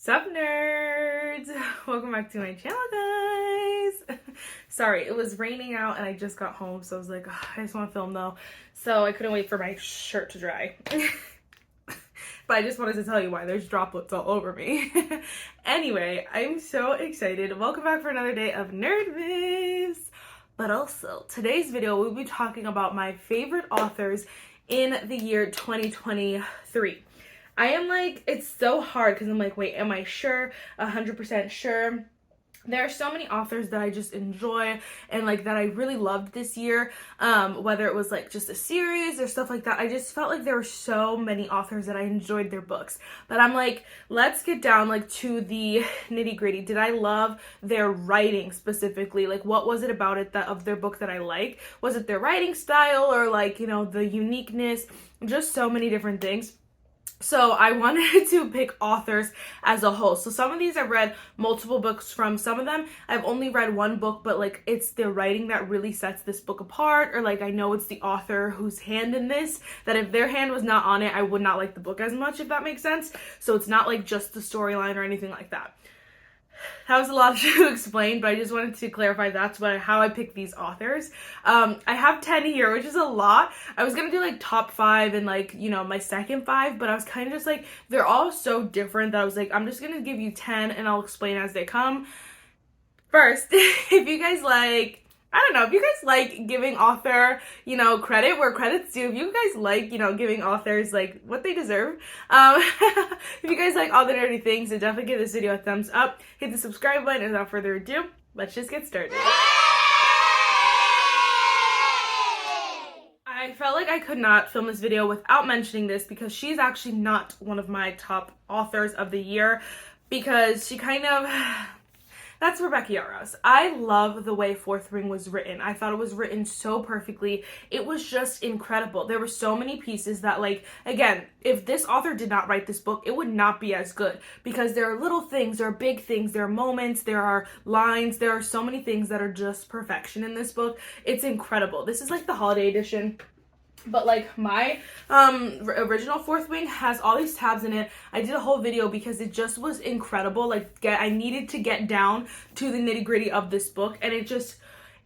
Sup nerds! Welcome back to my channel, guys! Sorry, it was raining out and I just got home, so I was like, oh, I just want to film though. So I couldn't wait for my shirt to dry. But I just wanted to tell you why there's droplets all over me. Anyway, I'm so excited. Welcome back for another day of Nerdviz. But also, today's video, we'll be talking about my favorite authors in the year 2023. I am like, it's so hard because I'm like, wait, am I sure? 100% sure? There are so many authors that I just enjoy and like that I really loved this year, whether it was like just a series or stuff like that. I just felt like there were so many authors that I enjoyed their books. But I'm like, let's get down like to the nitty gritty. Did I love their writing specifically? Like, what was it about it of their book that I liked? Was it their writing style or like, you know, the uniqueness? Just so many different things. So I wanted to pick authors as a whole. So some of these I've read multiple books from. Some of them I've only read one book, but like it's the writing that really sets this book apart, or like I know it's the author whose hand in this, that if their hand was not on it, I would not like the book as much, if that makes sense. So it's not like just the storyline or anything like that. That was a lot to explain, but I just wanted to clarify that's how I picked these authors. I have 10 here, which is a lot. I was gonna do like top 5 and like, you know, my second 5, but I was kind of just like, they're all so different that I was like, I'm just gonna give you 10 and I'll explain as they come. First, if you guys like, I don't know, if you guys like giving author, you know, credit where credit's due, if you guys like, you know, giving authors like what they deserve, if you guys like all the nerdy things, then definitely give this video a thumbs up, hit the subscribe button, and without further ado, let's just get started. I felt like I could not film this video without mentioning this because she's actually not one of my top authors of the year, because she kind of... That's Rebecca Yarros. I love the way Fourth Wing was written. I thought it was written so perfectly. It was just incredible. There were so many pieces that, like, again, if this author did not write this book, it would not be as good, because there are little things, there are big things, there are moments, there are lines, there are so many things that are just perfection in this book. It's incredible. This is like the holiday edition. But like my original Fourth Wing has all these tabs in it. I did a whole video because it just was incredible. Like I needed to get down to the nitty gritty of this book, and it just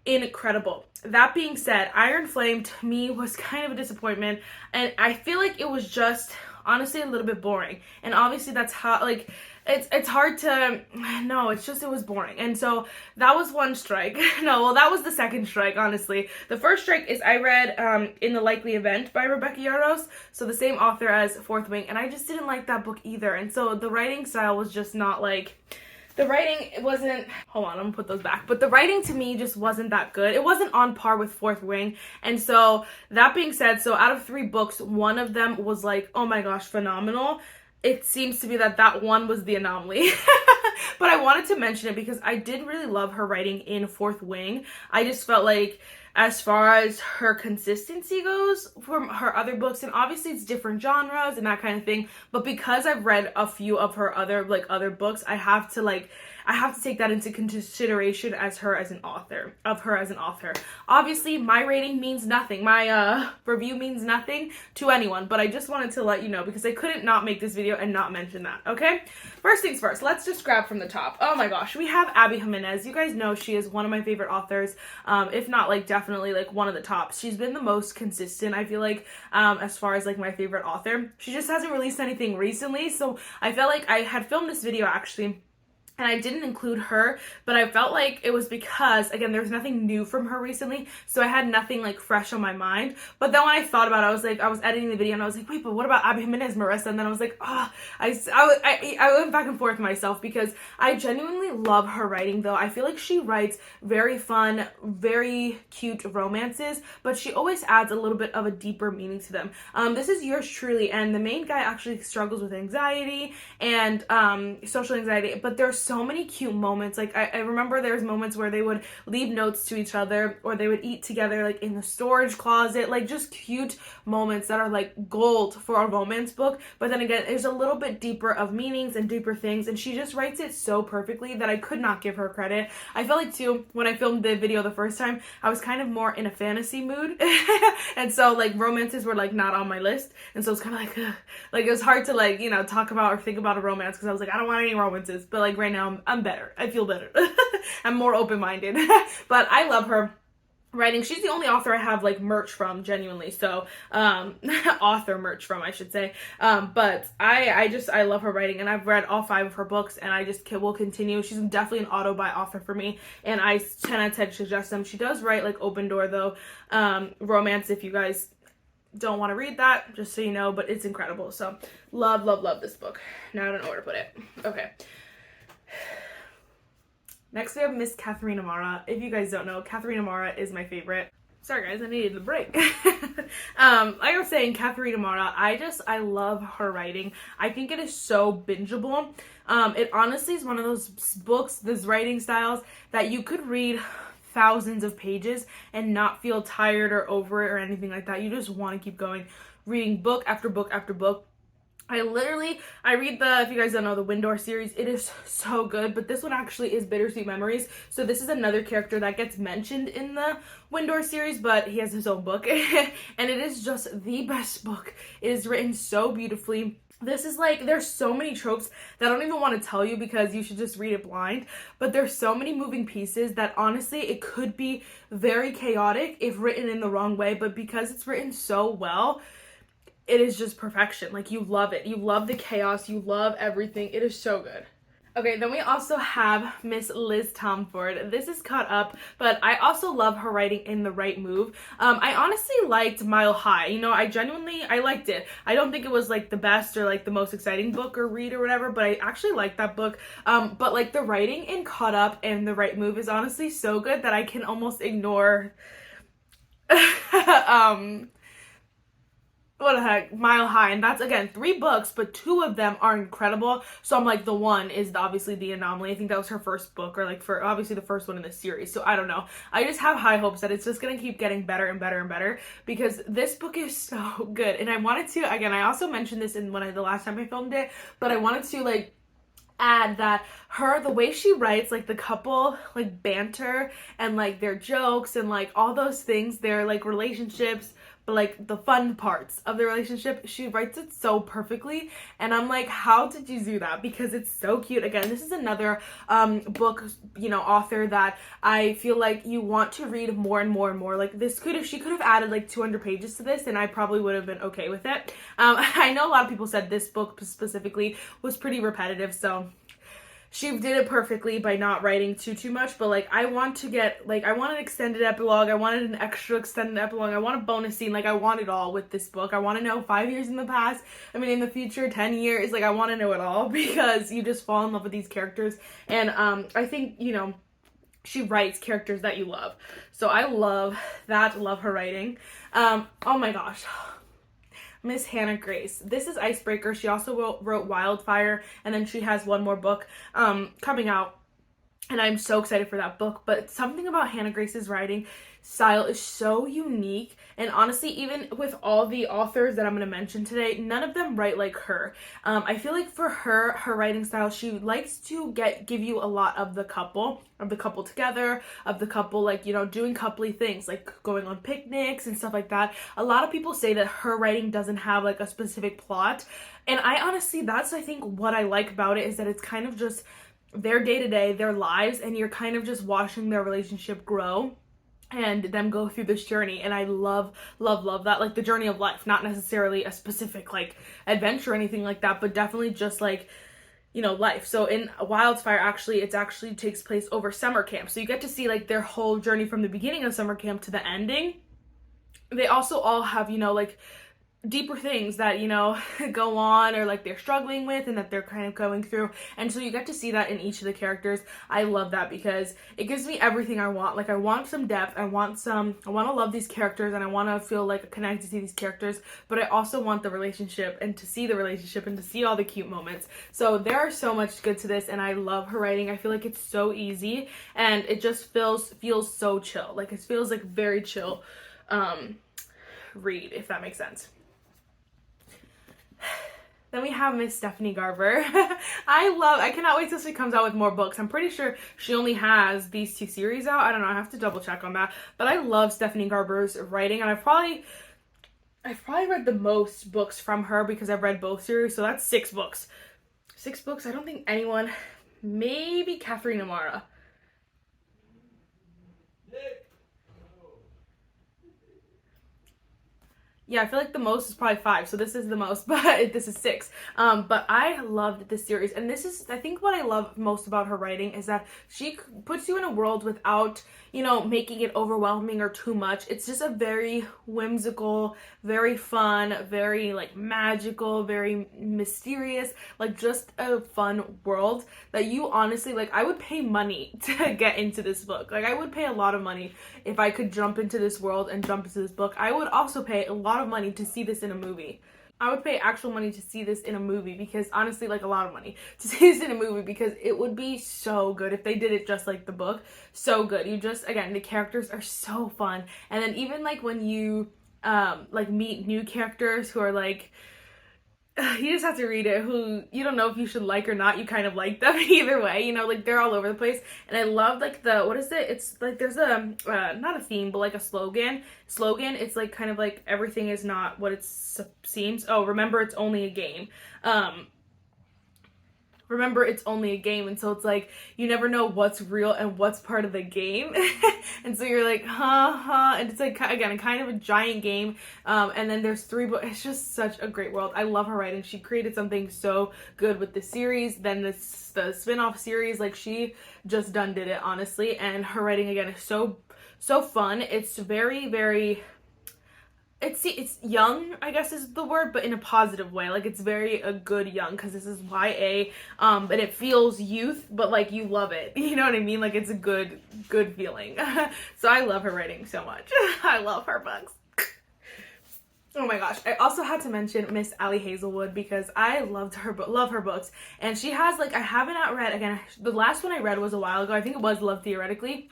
incredible. That being said, Iron Flame to me was kind of a disappointment, and I feel like it was just honestly a little bit boring. And obviously that's how, like, it's hard to, no, it was boring. And so that was one strike. No, well, that was the second strike, honestly. The first strike is I read In the Likely Event by Rebecca Yarros, so the same author as Fourth Wing, and I just didn't like that book either. And so the writing style was just not like, the writing wasn't, hold on, I'm gonna put those back. But the writing to me just wasn't that good. It wasn't on par with Fourth Wing. And so that being said, so out of 3 books, one of them was like, oh my gosh, phenomenal. It seems to be that one was the anomaly. But I wanted to mention it because I did really love her writing in Fourth Wing. I just felt like, as far as her consistency goes from her other books, and obviously it's different genres and that kind of thing, but because I've read a few of her other books, I have to take that into consideration as her as an author. Obviously, my rating means nothing. My review means nothing to anyone, but I just wanted to let you know because I couldn't not make this video and not mention that, okay? First things first, let's just grab from the top. Oh my gosh, we have Abby Jimenez. You guys know she is one of my favorite authors, if not like definitely like one of the tops. She's been the most consistent, I feel like, as far as like my favorite author. She just hasn't released anything recently, so I felt like I had filmed this video actually, and I didn't include her, but I felt like it was because, again, there was nothing new from her recently, so I had nothing like fresh on my mind. But then when I thought about it, I was like, I was editing the video and I was like, wait, but what about Abby Jimenez, Marissa? And then I was like, I went back and forth myself because I genuinely love her writing though. I feel like she writes very fun, very cute romances, but she always adds a little bit of a deeper meaning to them. This is yours truly, and the main guy actually struggles with anxiety and social anxiety, but there's so so many cute moments. Like I remember there's moments where they would leave notes to each other, or they would eat together like in the storage closet, like just cute moments that are like gold for a romance book. But then again, there's a little bit deeper of meanings and deeper things, and she just writes it so perfectly that I could not give her credit. I felt like too, when I filmed the video the first time, I was kind of more in a fantasy mood and so like romances were like not on my list, and so it's kind of like ugh. Like it was hard to like, you know, talk about or think about a romance because I was like, I don't want any romances. But like right now I'm better. I feel better. I'm more open-minded. But I love her writing. She's the only author I have like merch from, genuinely. So author merch from, I should say. But I love her writing, and I've read all 5 of her books, and I just will continue. She's definitely an auto-buy author for me, and I 10 out of 10 suggest them. She does write like open door though, romance, if you guys don't want to read that, just so you know, but it's incredible. So love this book. Now I don't know where to put it. Okay. Next we have Miss Katharina Mara. If you guys don't know, Katharina Mara is my favorite. Sorry guys, I needed a break. Like I was saying, Katharina Mara, I love her writing. I think it is so bingeable. It honestly is one of those books, those writing styles, that you could read thousands of pages and not feel tired or over it or anything like that. You just want to keep going, reading book after book after book. I read if you guys don't know, the Windor series. It is so good, but this one actually is Bittersweet Memories. So this is another character that gets mentioned in the Windor series, but he has his own book. And it is just the best book. It is written so beautifully. This is like, there's so many tropes that I don't even want to tell you because you should just read it blind. But there's so many moving pieces that honestly, it could be very chaotic if written in the wrong way. But because it's written so well, it is just perfection. Like, you love it. You love the chaos. You love everything. It is so good. Okay, then we also have Miss Liz Tomford. This is Caught Up, but I also love her writing in The Right Move. I honestly liked Mile High. You know, I liked it. I don't think it was like the best or like the most exciting book or read or whatever, but I actually liked that book. But like the writing in Caught Up and The Right Move is honestly so good that I can almost ignore what the heck, Mile High. And that's, again, 3 books, but 2 of them are incredible. So I'm like, the one is obviously the anomaly. I think that was her first book, or like for obviously the first one in the series. So I don't know. I just have high hopes that it's just gonna keep getting better and better and better, because this book is so good. And I wanted to, again, I also mentioned this in the last time I filmed it, but I wanted to like add that the way she writes, like the couple like banter and like their jokes and like all those things, their like relationships, but like the fun parts of the relationship, she writes it so perfectly. And I'm like, how did you do that? Because it's so cute. Again, this is another book, you know, author that I feel like you want to read more and more and more. Like this if she could have added like 200 pages to this, and I probably would have been okay with it. I know a lot of people said this book specifically was pretty repetitive, so she did it perfectly by not writing too much. But like, I want an extended epilogue. I wanted an extra extended epilogue. I want a bonus scene. Like, I want it all with this book. I want to know 5 years in the past, in the future, 10 years. Like, I want to know it all, because you just fall in love with these characters. And I think, you know, she writes characters that you love. So I love that. Love her writing. Oh my gosh. Miss Hannah Grace. This is Icebreaker. She also wrote Wildfire, and then she has one more book coming out, and I'm so excited for that book. But something about Hannah Grace's writing style is so unique, and honestly, even with all the authors that I'm going to mention today, none of them write like her. I feel like for her writing style, she likes to give you a lot of the couple together, of the couple, like, you know, doing coupley things, like going on picnics and stuff like that. A lot of people say that her writing doesn't have like a specific plot, and I honestly, that's, I think, what I like about it, is that it's kind of just their day-to-day, their lives, and you're kind of just watching their relationship grow and them go through this journey. And I love that, like the journey of life, not necessarily a specific like adventure or anything like that, but definitely just like, you know, life. So in Wildfire, it actually takes place over summer camp, so you get to see like their whole journey from the beginning of summer camp to the ending. They also all have, you know, like deeper things that, you know, go on, or like they're struggling with and that they're kind of going through. And so you get to see that in each of the characters. I love that because it gives me everything I want. Like, I want some depth, I want to love these characters, and I want to feel like connected to these characters, but I also want the relationship, and to see the relationship, and to see all the cute moments. So there are so much good to this, and I love her writing. I feel like it's so easy, and it just feels so chill. Like, it feels like very chill read, if that makes sense. Then we have Miss Stephanie Garber. I cannot wait till she comes out with more books. I'm pretty sure she only has these 2 series out. I don't know, I have to double check on that. But I love Stephanie Garber's writing, and I've probably read the most books from her because I've read both series, so that's 6 books. 6 books, I don't think anyone, maybe Catherine Amara. Yeah, I feel like the most is probably 5, so this is the most, but this is 6. But I loved this series, and this is, I think what I love most about her writing is that she puts you in a world without, you know, making it overwhelming or too much. It's just a very whimsical, very fun, very like magical, very mysterious, like just a fun world that you honestly, like, I would pay money to get into this book. Like, I would pay a lot of money if I could jump into this world and jump into this book. I would also pay a lot of money to see this in a movie. I would pay actual money to see this in a movie, because honestly, like, a lot of money to see this in a movie, because it would be so good if they did it just like the book. So good. You just, again, the characters are so fun. And then even like when you like meet new characters who are like, you just have to read it, who you don't know if you should like or not, you kind of like them either way, you know, like, they're all over the place. And I love like the, what is it, it's like there's a not a theme, but like a slogan. It's like kind of like, everything is not what it seems. Oh, remember, it's only a game. Remember, it's only a game. And so it's like, you never know what's real and what's part of the game. And so you're like, and it's like, again, kind of a giant game. And then there's 3 books. It's just such a great world. I love her writing. She created something so good with the series. Then the spin-off series, like, she just did it, honestly. And her writing, again, is so fun. It's very, very, it's young, I guess is the word, but in a positive way. Like, it's very a good young, because this is YA, and it feels youth, but like, you love it. You know what I mean? Like, it's a good feeling. So I love her writing so much. I love her books. Oh my gosh. I also had to mention Miss Ali Hazelwood, because I love her books. And she has, like, I haven't read, again, the last one I read was a while ago. I think it was Love Theoretically.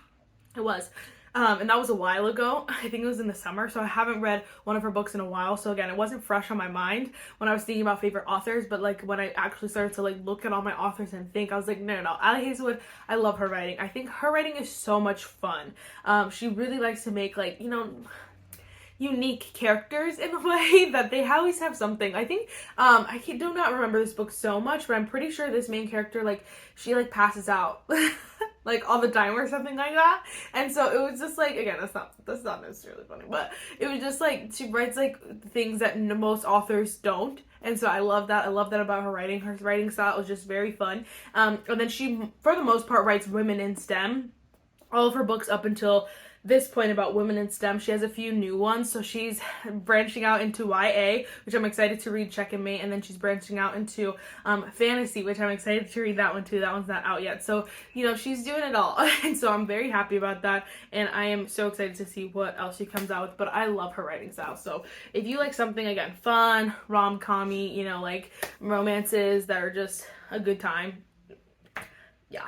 It was. And that was a while ago. I think it was in the summer, so I haven't read one of her books in a while. So again, it wasn't fresh on my mind when I was thinking about favorite authors, but like, when I actually started to like look at all my authors and think, I was like, no, Ali Hazelwood, I love her writing. I think her writing is so much fun. She really likes to make, like, you know, unique characters in a way that they always have something. I think I do not remember this book so much, but I'm pretty sure this main character, like, she like passes out like all the time or something like that. And so it was just like, again, that's not necessarily funny, but it was just like, she writes like things that most authors don't. And so I love that. I love that about her writing. Her writing style is just very fun. And then she, for the most part, writes women in STEM. All of her books up until this point about women in STEM. She has a few new ones, so she's branching out into YA, which I'm excited to read, check in May, and then she's branching out into fantasy, which I'm excited to read that one too. That one's not out yet, so you know, she's doing it all. And so I'm very happy about that, and I am so excited to see what else she comes out with. But I love her writing style, so if you like something, again, fun, rom-com-y, you know, like romances that are just a good time, yeah.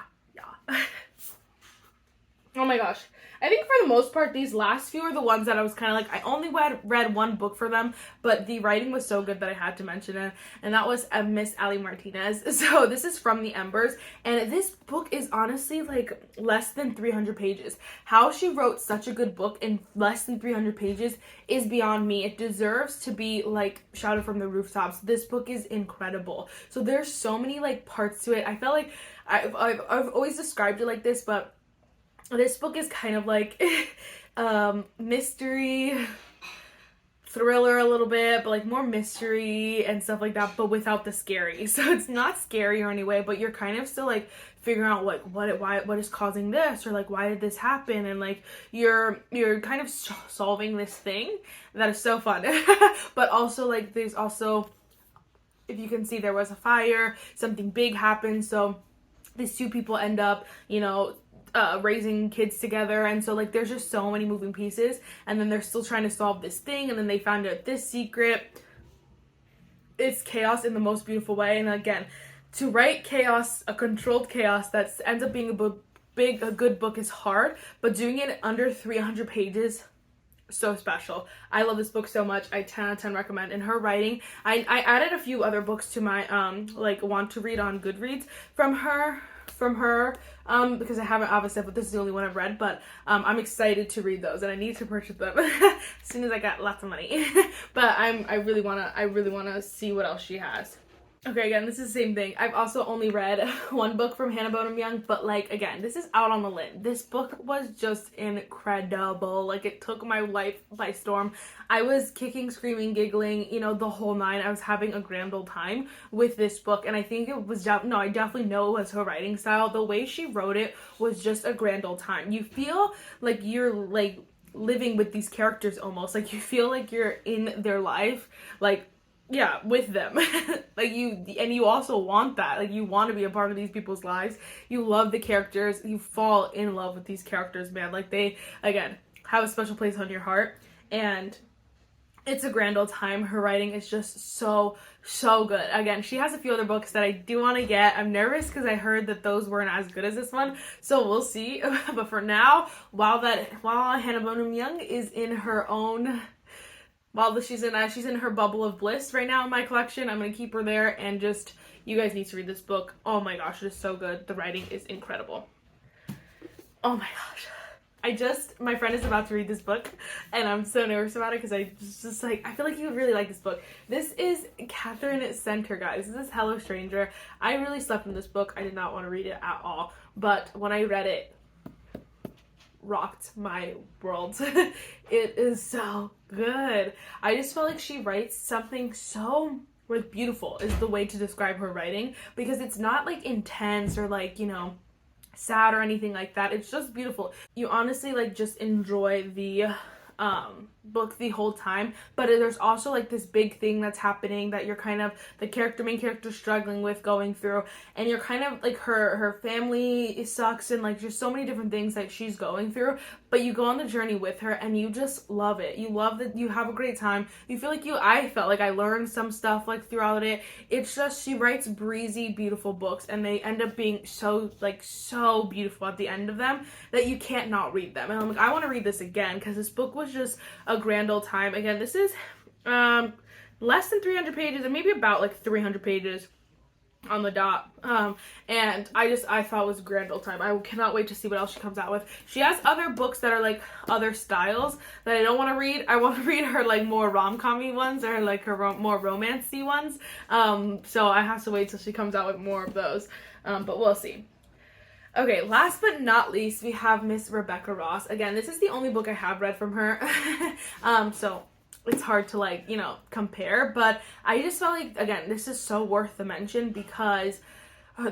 Oh my gosh. I think for the most part, these last few are the ones that I was kind of like, I only read one book for them, but the writing was so good that I had to mention it, and that was Miss Ali Martinez. So this is From the Embers, and this book is honestly like less than 300 pages. How she wrote such a good book in less than 300 pages is beyond me. It deserves to be like shouted from the rooftops. This book is incredible. So there's so many like parts to it. I felt like I've always described it like this, but this book is kind of like mystery thriller a little bit, but like more mystery and stuff like that, but without the scary. So it's not scary or any way, but you're kind of still like figuring out what is causing this, or like why did this happen, and like you're kind of solving this thing that is so fun. But also like there's also, if you can see, there was a fire, something big happened, so these two people end up, raising kids together, and so like there's just so many moving pieces, and then they're still trying to solve this thing, and then they found out this secret. It's chaos in the most beautiful way, and again, to write chaos, a controlled chaos that ends up being a good book is hard, but doing it under 300 pages, so special. I love this book so much. I 10 out of 10 recommend. And her writing, I added a few other books to my like want to read on Goodreads from her because I haven't obviously, but this is the only one I've read, but I'm excited to read those, and I need to purchase them as soon as I got lots of money. But I really wanna see what else she has. Okay, again, this is the same thing. I've also only read one book from Hannah Bonham Young, but like, again, this is out on the limb. This book was just incredible. Like, it took my life by storm. I was kicking, screaming, giggling, the whole nine. I was having a grand old time with this book, and I think it was, I definitely know it was her writing style. The way she wrote it was just a grand old time. You feel like you're, like, living with these characters almost. Like, you feel like you're in their life, like, yeah, with them. Like, you also want that. Like, you want to be a part of these people's lives. You love the characters. You fall in love with these characters, man. Like, they, again, have a special place on your heart. And it's a grand old time. Her writing is just so, so good. Again, she has a few other books that I do want to get. I'm nervous because I heard that those weren't as good as this one. So we'll see. But for now, while Hannah Bonham Young is in her own... While she's in her bubble of bliss right now in my collection, I'm going to keep her there, and just, you guys need to read this book. Oh my gosh, it is so good. The writing is incredible. Oh my gosh. My friend is about to read this book, and I'm so nervous about it because I feel like you would really like this book. This is Catherine Center, guys. This is Hello Stranger. I really slept in this book. I did not want to read it at all, but when I read it, rocked my world. It is so good. I just felt like she writes something so like beautiful is the way to describe her writing, because it's not like intense or like, sad or anything like that. It's just beautiful. You honestly like just enjoy the book the whole time, but there's also like this big thing that's happening that you're kind of the main character struggling with, going through, and you're kind of like her family sucks, and like just so many different things that she's going through, but you go on the journey with her and you just love it. You love that, you have a great time. You feel like I felt like I learned some stuff like throughout it. It's just, she writes breezy, beautiful books, and they end up being so beautiful at the end of them that you can't not read them. And I'm like, I want to read this again because this book was just a grand old time. Again, this is less than 300 pages, and maybe about like 300 pages on the dot, and I thought it was a grand old time. I cannot wait to see what else she comes out with. She has other books that are like other styles that I don't want to read. I want to read her like more rom-com-y ones, or like her more romancy ones, so I have to wait till she comes out with more of those, but we'll see. Okay, last but not least, we have Miss Rebecca Ross. Again, this is the only book I have read from her, so it's hard to like, compare, but I just felt like, again, this is so worth the mention because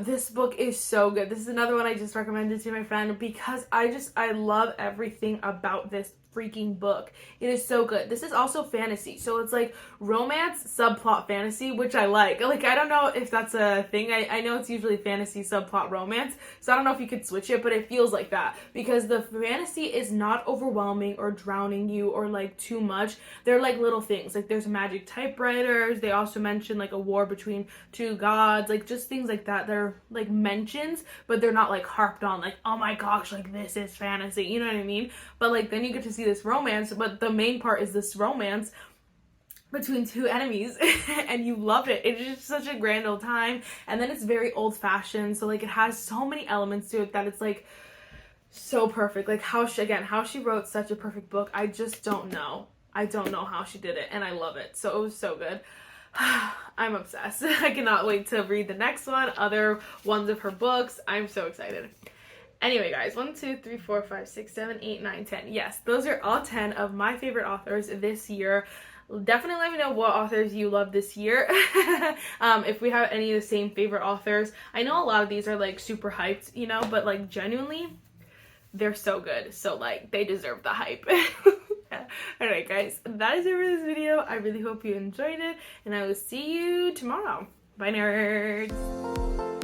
this book is so good. This is another one I just recommended to my friend because I love everything about this freaking book. It is so good. This is also fantasy, so it's like romance subplot fantasy, which I like. Like, I don't know if that's a thing. I know it's usually fantasy subplot romance, so I don't know if you could switch it, but it feels like that because the fantasy is not overwhelming or drowning you or like too much. They're like little things, like there's magic typewriters. They also mention like a war between two gods, like just things like that. They're like mentions, but they're not like harped on like, oh my gosh, like this is fantasy, you know what I mean? But like then you get to see this romance, but the main part is this romance between two enemies and you love it. It's just such a grand old time, and then it's very old-fashioned, so like it has so many elements to it that it's like so perfect. Like how she wrote such a perfect book, I just don't know how she did it, and I love it. So it was so good. I'm obsessed. I cannot wait to read the next one, other ones of her books. I'm so excited. Anyway, guys, 1, 2, 3, 4, 5, 6, 7, 8, 9, 10. Yes, those are all 10 of my favorite authors this year. Definitely let me know what authors you love this year. If we have any of the same favorite authors. I know a lot of these are like super hyped, you know, but like genuinely, they're so good. So like they deserve the hype. Alright guys, that is it for this video. I really hope you enjoyed it, and I will see you tomorrow. Bye nerds!